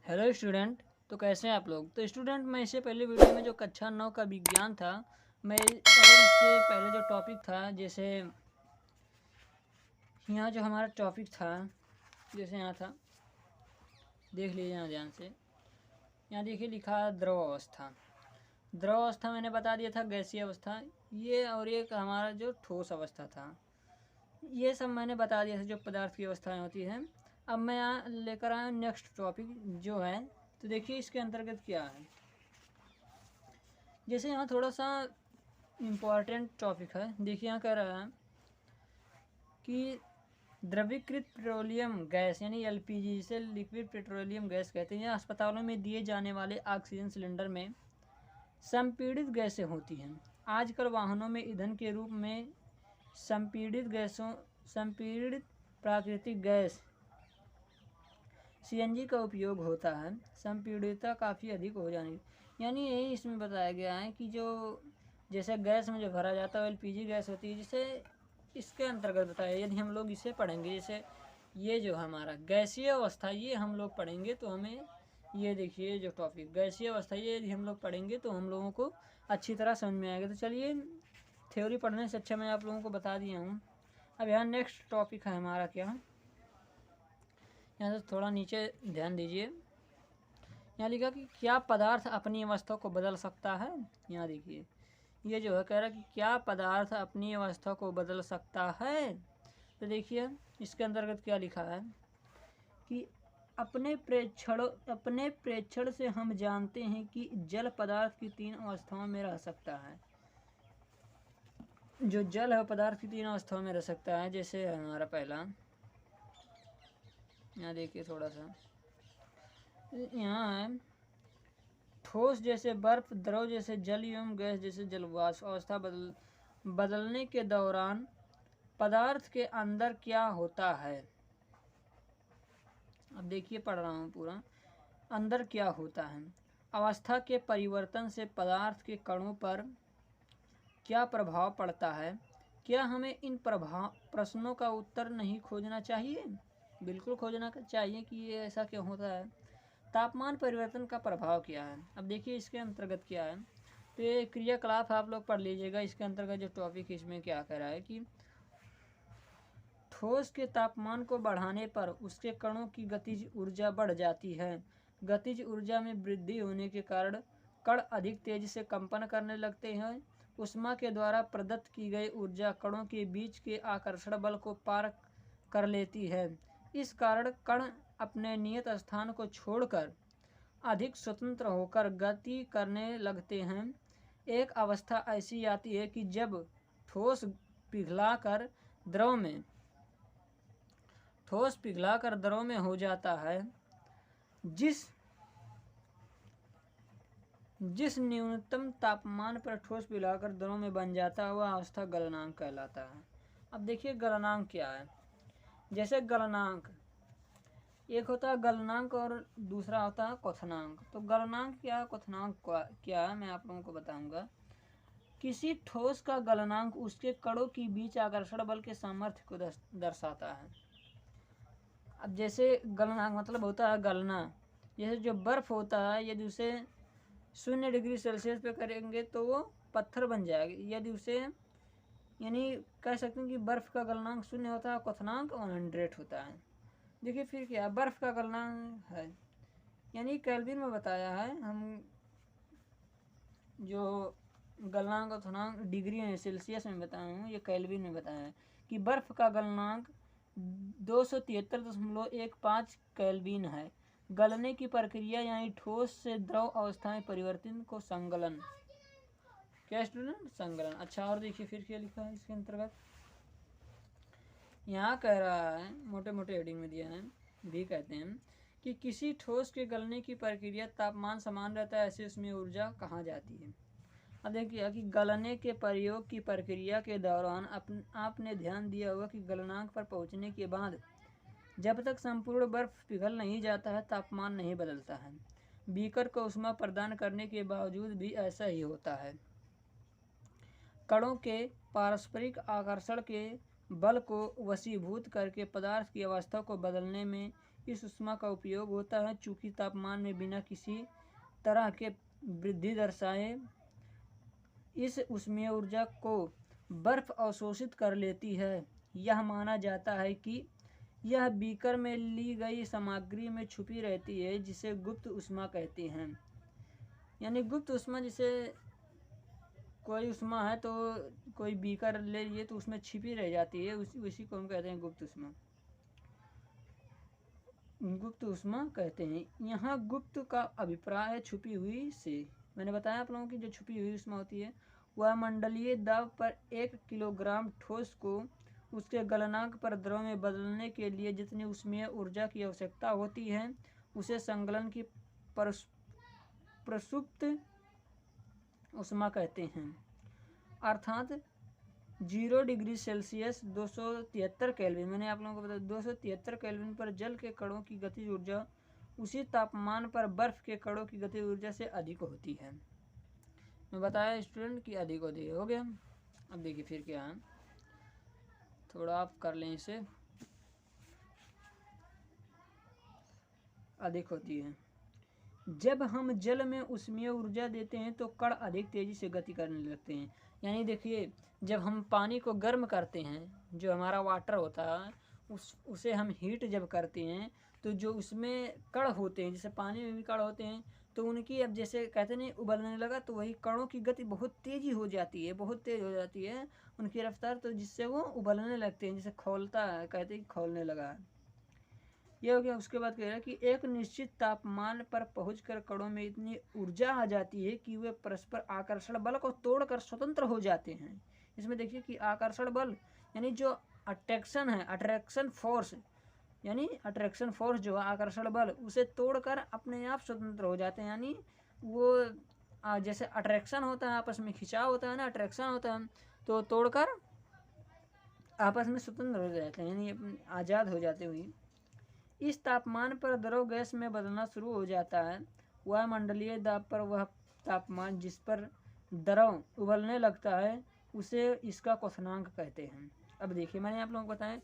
Hello student. तो कैसे हैं आप लोग। तो स्टूडेंट, मैं इससे पहले वीडियो में जो कक्षा 9 का विज्ञान था, मैं और इससे पहले जो टॉपिक था, जैसे यहाँ जो हमारा टॉपिक था, जैसे यहाँ था, देख लीजिए यहाँ ध्यान से। यहाँ देखिए लिखा है द्रव अवस्था। द्रव अवस्था मैंने बता दिया था, गैसीय अवस्था ये, और एक हमारा जो ठोस अवस्था था, ये सब मैंने बता दिया था जो पदार्थ की अवस्थाएं होती हैं। अब मैं यहाँ लेकर आया हूँ नेक्स्ट टॉपिक जो है। तो देखिए इसके अंतर्गत क्या है। जैसे यहाँ थोड़ा सा इम्पॉर्टेंट टॉपिक है। देखिए यहाँ कह रहा है कि द्रवीकृत पेट्रोलियम गैस यानी एलपीजी, जिसे लिक्विड पेट्रोलियम गैस कहते हैं, अस्पतालों में दिए जाने वाले ऑक्सीजन सिलेंडर में संपीड़ित गैसें होती हैं। आजकल वाहनों में ईंधन के रूप में संपीड़ित प्राकृतिक गैस सीएनजी का उपयोग होता है। संपीड़ितता काफ़ी अधिक हो जाने, यानी यही इसमें बताया गया है कि जो जैसे गैस में जो भरा जाता है एलपीजी गैस होती है, जिसे इसके अंतर्गत बताया। यदि हम लोग इसे पढ़ेंगे, जैसे ये जो हमारा गैसीय अवस्था ये हम लोग पढ़ेंगे, तो हमें ये देखिए जो टॉपिक गैसीय अवस्था ये यदि हम लोग पढ़ेंगे तो हम लोगों को अच्छी तरह समझ में आएगा। तो चलिए, थ्योरी पढ़ने से अच्छा मैं आप लोगों को बता दिया हूँ। अब यहाँ नेक्स्ट टॉपिक है हमारा क्या, यहाँ से थोड़ा नीचे ध्यान दीजिए। यहाँ लिखा कि क्या पदार्थ अपनी अवस्था को बदल सकता है। यहाँ देखिए ये जो है कह रहा है कि क्या पदार्थ अपनी अवस्था को बदल सकता है। तो देखिए इसके अंतर्गत क्या लिखा है कि अपने प्रेक्षण से हम जानते हैं कि जल पदार्थ की 3 अवस्थाओं में रह सकता है। जो जल है पदार्थ की 3 अवस्थाओं में रह सकता है। जैसे हमारा पहला, यहाँ देखिए थोड़ा सा, यहाँ है ठोस जैसे बर्फ, द्रव जैसे जल एवं गैस जैसे जलवाष्प। अवस्था बदलने के दौरान पदार्थ के अंदर क्या होता है। अब देखिए पढ़ रहा हूँ पूरा। अंदर क्या होता है। अवस्था के परिवर्तन से पदार्थ के कणों पर क्या प्रभाव पड़ता है। क्या हमें इन प्रश्नों का उत्तर नहीं खोजना चाहिए। बिल्कुल खोजना चाहिए कि ये ऐसा क्यों होता है। तापमान परिवर्तन का प्रभाव क्या है। अब देखिए इसके अंतर्गत क्या है। तो ये क्रियाकलाप आप लोग पढ़ लीजिएगा। इसके अंतर्गत जो टॉपिक इसमें क्या कह रहा है कि ठोस के तापमान को बढ़ाने पर उसके कणों की गतिज ऊर्जा बढ़ जाती है। गतिज ऊर्जा में वृद्धि होने के कारण कण अधिक तेजी से कंपन करने लगते हैं। ऊष्मा के द्वारा प्रदत्त की गई ऊर्जा कणों के बीच के आकर्षण बल को पार कर लेती है। इस कारण कण अपने नियत स्थान को छोड़कर अधिक स्वतंत्र होकर गति करने लगते हैं। एक अवस्था ऐसी आती है कि जब ठोस पिघलाकर द्रव में हो जाता है। जिस न्यूनतम तापमान पर ठोस पिघलाकर द्रव में बन जाता है वह अवस्था गलनांक कहलाता है। अब देखिए गलनांक क्या है। जैसे गलनांक एक होता है गलनांक और दूसरा होता है क्वथनांक। तो गलनांक क्या है, क्वथनांक क्या है, मैं आप लोगों को बताऊंगा। किसी ठोस का गलनांक उसके कणों के बीच आकर्षण बल के सामर्थ्य को दर्शाता है। अब जैसे गलनांक मतलब होता है गलना। जैसे जो बर्फ होता है, यदि उसे 0 डिग्री सेल्सियस पे करेंगे तो वो पत्थर बन जाएगा। यदि उसे, यानी कह सकते हैं कि बर्फ का गलनांक 0 होता है, क्वथनांक 100 होता है। देखिए फिर क्या, बर्फ का गलनांक है, यानी केल्विन में बताया है। हम जो गलनांक और क्वथनांक डिग्री में सेल्सियस में बताया हूँ, ये केल्विन में बताया है कि बर्फ का गलनांक 273.15 केल्विन है। गलने की प्रक्रिया यानी ठोस से द्रव अवस्था में परिवर्तन को संगलन, क्या स्टूडेंट, संगलन। अच्छा और देखिए फिर क्या लिखा है इसके अंतर्गत। यहाँ कह रहा है, मोटे मोटे हेडिंग में दिया है, भी कहते हैं कि किसी ठोस के गलने की प्रक्रिया तापमान समान रहता है, ऐसे उसमें ऊर्जा कहाँ जाती है। अब देखिए कि गलने के प्रयोग की प्रक्रिया के दौरान आपने ध्यान दिया होगा कि गलनांक पर पहुंचने के बाद जब तक संपूर्ण बर्फ पिघल नहीं जाता है तापमान नहीं बदलता है। बीकर को ऊष्मा प्रदान करने के बावजूद भी ऐसा ही होता है। कणों के पारस्परिक आकर्षण के बल को वशीभूत करके पदार्थ की अवस्था को बदलने में इस ऊष्मा का उपयोग होता है चूंकि तापमान में बिना किसी तरह के वृद्धि दर्शाए इस ऊष्मीय ऊर्जा को बर्फ अवशोषित कर लेती है। यह माना जाता है कि यह बीकर में ली गई सामग्री में छुपी रहती है, जिसे गुप्त ऊष्मा कहते हैं। यानी गुप्त ऊष्मा, जिसे कोई ऊष्मा है तो कोई बीकर ले लिए तो उसमें छिपी रह जाती है, उसी को हम कहते हैं गुप्त ऊष्मा। गुप्त ऊष्मा कहते हैं। यहाँ गुप्त का अभिप्राय है छुपी हुई से। मैंने बताया आप लोगों की जो छुपी हुई ऊष्मा होती है वह मंडलीय दाब पर 1 किलोग्राम ठोस को उसके गलनांक पर द्रव में बदलने के लिए जितनी ऊष्मीय ऊर्जा की आवश्यकता होती है उसे संकलन की प्रसुप्त ऊष्मा कहते हैं। अर्थात 0 डिग्री सेल्सियस 273 केल्विन, मैंने आप लोगों को बताया 273 केल्विन पर जल के कणों की गतिज ऊर्जा उसी तापमान पर बर्फ के कणों की गतिज ऊर्जा से अधिक होती है। मैं बताया स्टूडेंट की अधिक होती है। हो गया। अब देखिए फिर क्या है, थोड़ा आप कर लें इसे। अधिक होती है। जब हम जल में ऊष्मीय ऊर्जा देते हैं तो कण अधिक तेजी से गति करने लगते हैं। यानी देखिए, जब हम पानी को गर्म करते हैं, जो हमारा वाटर होता है उसे हम हीट जब करते हैं तो जो उसमें कण होते हैं, जैसे पानी में भी कण होते हैं, तो उनकी अब जैसे कहते नहीं उबलने लगा तो वही कणों की गति बहुत तेजी हो जाती है, बहुत तेज हो जाती है उनकी रफ्तार, तो जिससे वो उबलने लगते हैं, जैसे खौलता है, कहते हैं कि खौलने लगा है। ये हो गया। उसके बाद कह रहा है कि एक निश्चित तापमान पर पहुंचकर कणों में इतनी ऊर्जा आ जाती है कि वे परस्पर आकर्षण बल को तोड़कर स्वतंत्र हो जाते हैं। इसमें देखिए कि आकर्षण बल यानी जो अट्रैक्शन है, अट्रैक्शन फोर्स, यानी अट्रैक्शन फोर्स जो है आकर्षण बल, उसे तोड़कर अपने आप स्वतंत्र हो जाते हैं। यानी वो जैसे अट्रैक्शन होता है, आपस में खिंचाव होता है ना, अट्रैक्शन होता है, तो तोड़कर आपस में स्वतंत्र हो जाते हैं, यानी आज़ाद हो जाते हुए इस तापमान पर द्रव गैस में बदलना शुरू हो जाता है। वह मंडलीय दाब पर वह तापमान जिस पर द्रव उबलने लगता है उसे इसका क्वथनांक कहते हैं। अब देखिए, मैंने आप लोगों को बताया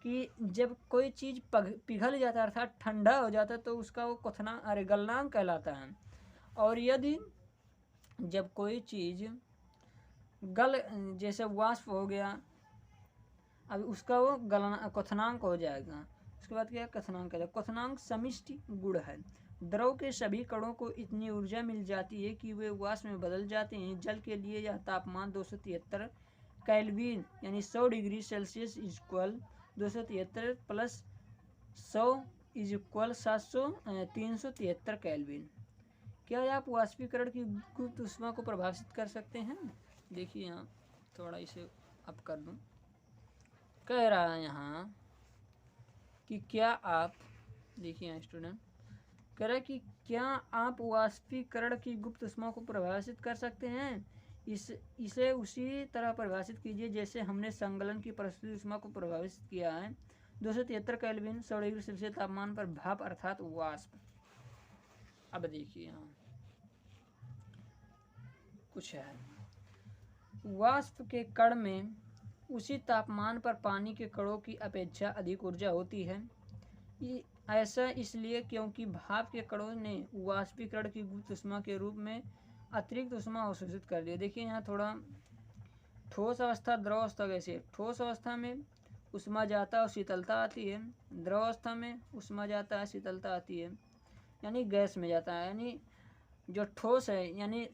कि जब कोई चीज़ पिघल जाता है अर्थात ठंडा हो जाता है तो उसका वो गलनांक कहलाता है। और यदि जब कोई चीज़ जैसे वाष्प हो गया, अब उसका वो क्वथनांक हो जाएगा। उसके बाद क्या क्वथनांक है? क्वथनांक समिष्टि गुण है। द्रव के सभी कणों को इतनी ऊर्जा मिल जाती है कि वे वाष्प में बदल जाते हैं। जल के लिए यह तापमान 273 केल्विन यानी 100 degree Celsius equal 273 plus 100 is equal 373 kelvin. क्या आप वाष्पीकरण की गुप्त ऊष्मा को प्रभावित कर सकते हैं? देखिए यहाँ थोड़ा इसे अप कर दूँ। कह रहा है यहाँ कि क्या आप, देखिए यहाँ स्टूडेंट कह रहा है कि क्या आप वाष्पीकरण की गुप्त ऊष्मा को परिभाषित कर सकते हैं? इसे उसी तरह परिभाषित कीजिए जैसे हमने संगलन की प्रस्तुति ऊष्मा को परिभाषित किया है। 273 केल्विन 100 डिग्री सेल्सियस तापमान पर भाप अर्थात वाष्प। अब देखिए यहाँ कुछ है। वाष्प के कण में उसी तापमान पर पानी के कणों की अपेक्षा अधिक ऊर्जा होती है। ऐसा इसलिए क्योंकि भाप के कणों ने वाष्पीकरण की गुप्त ऊष्मा के रूप में अतिरिक्त ऊष्मा अवशोषित कर दिया। देखिए यहाँ थोड़ा ठोस अवस्था, द्रव अवस्था कैसे? ठोस अवस्था में ऊष्मा जाता है और शीतलता आती है, द्रव अवस्था में ऊष्मा जाता है, शीतलता आती है, यानी गैस में जाता है। यानी जो ठोस है यानी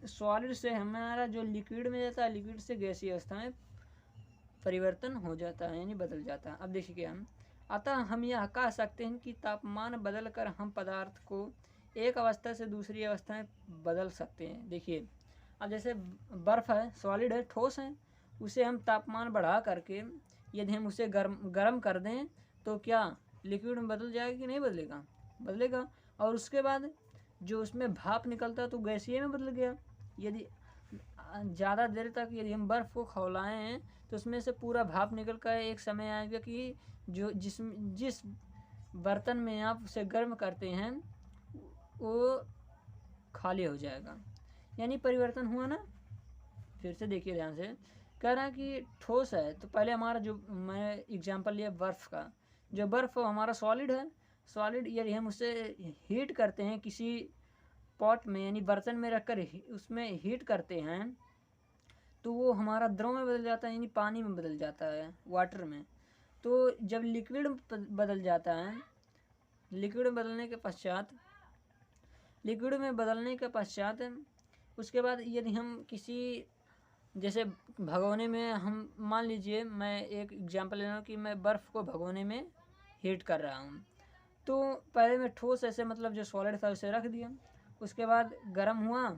सॉलिड से हमारा जो लिक्विड में जाता है, लिक्विड से गैसीय अवस्था में परिवर्तन हो जाता है, यानी बदल जाता है। अब देखिए क्या हम, अतः हम यह कह सकते हैं कि तापमान बदलकर हम पदार्थ को एक अवस्था से दूसरी अवस्था में बदल सकते हैं। देखिए अब जैसे बर्फ़ है, सॉलिड है, ठोस है, उसे हम तापमान बढ़ा करके यदि हम उसे गर्म कर दें तो क्या लिक्विड में बदल जाएगा कि नहीं बदलेगा? बदलेगा। और उसके बाद जो उसमें भाप निकलता है तो गैसीय में बदल गया। यदि ज़्यादा देर तक यदि हम बर्फ़ को खौलाएं हैं तो उसमें से पूरा भाप निकल कर एक समय आएगा कि जिस बर्तन में आप उसे गर्म करते हैं वो खाली हो जाएगा, यानी परिवर्तन हुआ ना। फिर से देखिए ध्यान से, कह रहा है कि ठोस है तो पहले हमारा जो मैं एग्जांपल लिया बर्फ़ का, जो बर्फ़ हमारा सॉलिड है, सॉलिड यदि हम उसे हीट करते हैं किसी पॉट में यानी बर्तन में रखकर उसमें हीट करते हैं तो वो हमारा द्रव में बदल जाता है यानी पानी में बदल जाता है, वाटर में। तो जब लिक्विड बदल जाता है, लिक्विड में बदलने के पश्चात उसके बाद यदि हम किसी जैसे भगोने में, हम मान लीजिए मैं एक एग्जांपल ले रहा हूँ कि मैं बर्फ़ को भगोने में हीट कर रहा हूँ, तो पहले मैं ठोस ऐसे मतलब जो सॉलिड था उसे रख दिया, उसके बाद गर्म हुआ,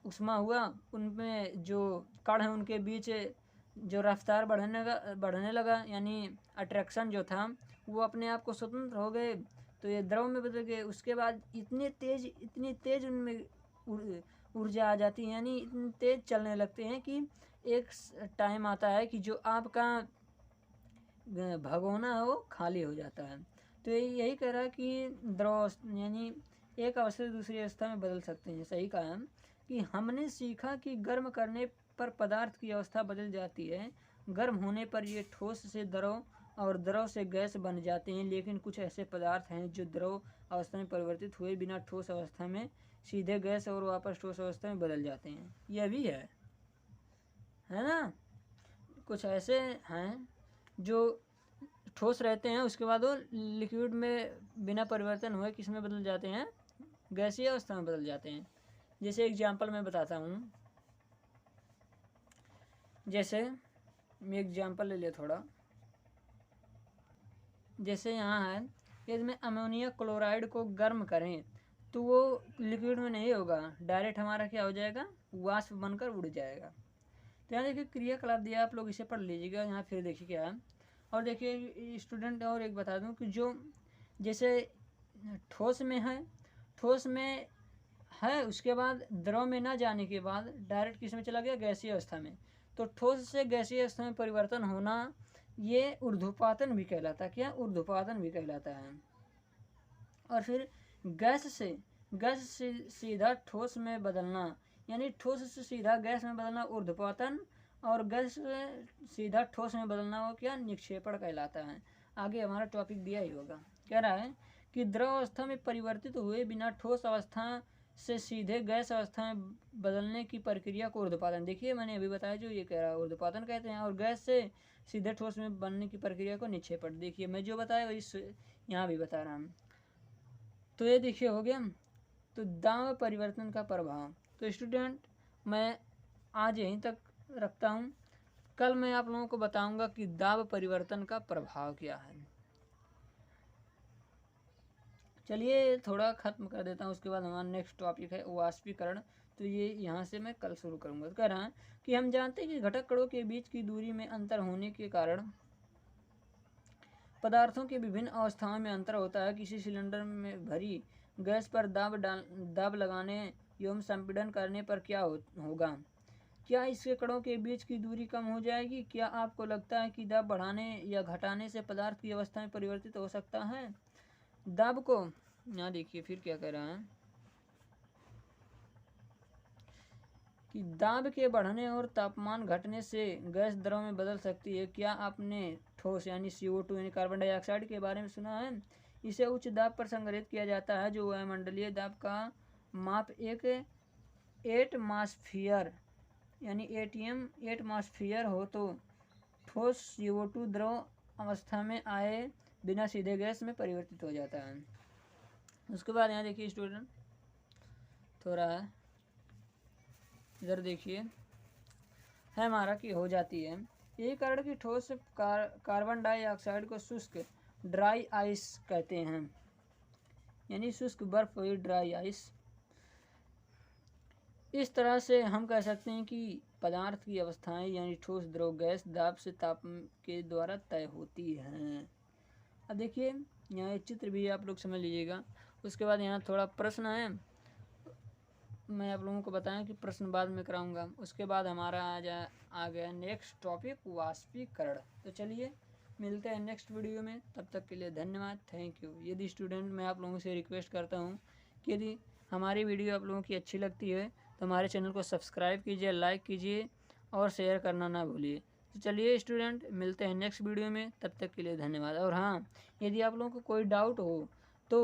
उष्मा हुआ, उनमें जो कण हैं उनके बीच जो रफ्तार बढ़ने लगा यानी अट्रैक्शन जो था वो अपने आप को स्वतंत्र हो गए, तो ये द्रव में बदल गए। उसके बाद इतनी तेज उनमें ऊर्जा आ जाती है यानी इतनी तेज चलने लगते हैं कि एक टाइम आता है कि जो आपका भगोना है वो खाली हो जाता है। तो यही कह रहा है कि द्रव यानी एक अवस्था से दूसरी अवस्था में बदल सकते हैं। सही कहा हम कि हमने सीखा कि गर्म करने पर पदार्थ की अवस्था बदल जाती है, गर्म होने पर ये ठोस से द्रव और द्रव से गैस बन जाते हैं, लेकिन कुछ ऐसे पदार्थ हैं जो द्रव अवस्था में परिवर्तित हुए बिना ठोस अवस्था में सीधे गैस और वापस ठोस अवस्था में बदल जाते हैं। यह भी है ना। कुछ ऐसे हैं जो ठोस रहते हैं, उसके बाद वो लिक्विड में बिना परिवर्तन हुए किस में बदल जाते हैं, गैसीय अवस्था में बदल जाते हैं। जैसे एग्जांपल मैं बताता हूँ, जैसे मैं एग्जांपल ले लिया थोड़ा, जैसे यहाँ है यदि मैं अमोनिया क्लोराइड को गर्म करें तो वो लिक्विड में नहीं होगा, डायरेक्ट हमारा क्या हो जाएगा, वाष्प बनकर उड़ जाएगा। तो यहाँ देखिए क्रियाकलाप दिया, आप लोग इसे पढ़ लीजिएगा। यहाँ फिर देखिए क्या है, और देखिए स्टूडेंट और एक बता दूं कि जो जैसे ठोस में है, ठोस में है, उसके बाद द्रव में ना जाने के बाद डायरेक्ट किस में चला गया, गैसीय अवस्था में। तो ठोस से गैसीय अवस्था में परिवर्तन होना ये ऊर्ध्वपातन भी कहलाता है। क्या, ऊर्ध्वपातन भी कहलाता है। और फिर गैस से सीधा ठोस में बदलना यानी ठोस से सीधा गैस में बदलना ऊर्ध्वपातन, और गैस से सीधा ठोस में बदलना वो क्या, निक्षेपण कहलाता है। आगे हमारा टॉपिक दिया ही होगा। कह रहा है कि द्रव अवस्था में परिवर्तित हुए बिना ठोस अवस्था से सीधे गैस अवस्था में बदलने की प्रक्रिया को ऊर्ध्वपातन, देखिए मैंने अभी बताया जो ये कह रहा है ऊर्ध्वपातन कहते हैं, और गैस से सीधे ठोस में बनने की प्रक्रिया को निक्षेपण। देखिए मैं जो बताया वही यहाँ भी बता रहा हूँ। तो ये देखिए हो गया। तो दाब परिवर्तन का प्रभाव। तो स्टूडेंट मैं आज यहीं तक रखता हूँ, कल मैं आप लोगों को बताऊंगा कि दाब परिवर्तन का प्रभाव क्या है। चलिए थोड़ा ख़त्म कर देता हूँ, उसके बाद हमारा नेक्स्ट टॉपिक है वाष्पीकरण। तो ये यहाँ से मैं कल शुरू करूँगा। तो कह रहा है कि हम जानते हैं कि घटक कणों के बीच की दूरी में अंतर होने के कारण पदार्थों के विभिन्न अवस्थाओं में अंतर होता है। किसी सिलेंडर में भरी गैस पर दाब लगाने एवं संपीड़न करने पर क्या होगा, क्या इसके कणों के बीच की दूरी कम हो जाएगी? क्या आपको लगता है कि दाब बढ़ाने या घटाने से पदार्थ की अवस्था में परिवर्तित हो सकता है? दाब को यहाँ देखिए फिर क्या कह रहा है कि दाब के बढ़ने और तापमान घटने से गैस द्रव में बदल सकती है। क्या आपने ठोस यानी CO2 यानी कार्बन डाइऑक्साइड के बारे में सुना है? इसे उच्च दाब पर संग्रहित किया जाता है। जो वायुमंडलीय दाब का माप एक एटमॉस्फेयर यानी ATM एटमॉस्फेयर हो तो ठोस CO2 द्रव अवस्था में आए बिना सीधे गैस में परिवर्तित हो जाता है। उसके बाद यहाँ देखिए स्टूडेंट थोड़ा इधर देखिए है हमारा कि हो जाती है। यही कारण कि ठोस कार्बन डाइऑक्साइड को शुष्क ड्राई आइस कहते हैं, यानी शुष्क बर्फ हुई ड्राई आइस। इस तरह से हम कह सकते हैं कि पदार्थ की अवस्थाएं यानी ठोस द्रव गैस दाब से ताप के द्वारा तय होती हैं। अब देखिए यहाँ एक चित्र भी आप लोग समझ लीजिएगा। उसके बाद यहाँ थोड़ा प्रश्न है, मैं आप लोगों को बताया कि प्रश्न बाद में कराऊंगा। उसके बाद हमारा आ गया नेक्स्ट टॉपिक वाष्पीकरण। तो चलिए मिलते हैं नेक्स्ट वीडियो में, तब तक के लिए धन्यवाद, थैंक यू। यदि स्टूडेंट मैं आप लोगों से रिक्वेस्ट करता हूँ कि यदि हमारी वीडियो आप लोगों की अच्छी लगती है तो हमारे चैनल को सब्सक्राइब कीजिए, लाइक कीजिए और शेयर करना ना भूलिए। तो चलिए स्टूडेंट, मिलते हैं नेक्स्ट वीडियो में, तब तक के लिए धन्यवाद। और हाँ, यदि आप लोगों को कोई डाउट हो तो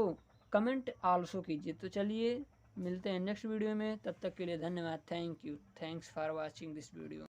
कमेंट आल्सो कीजिए। तो चलिए मिलते हैं नेक्स्ट वीडियो में, तब तक के लिए धन्यवाद। Thank you, thanks for watching this video.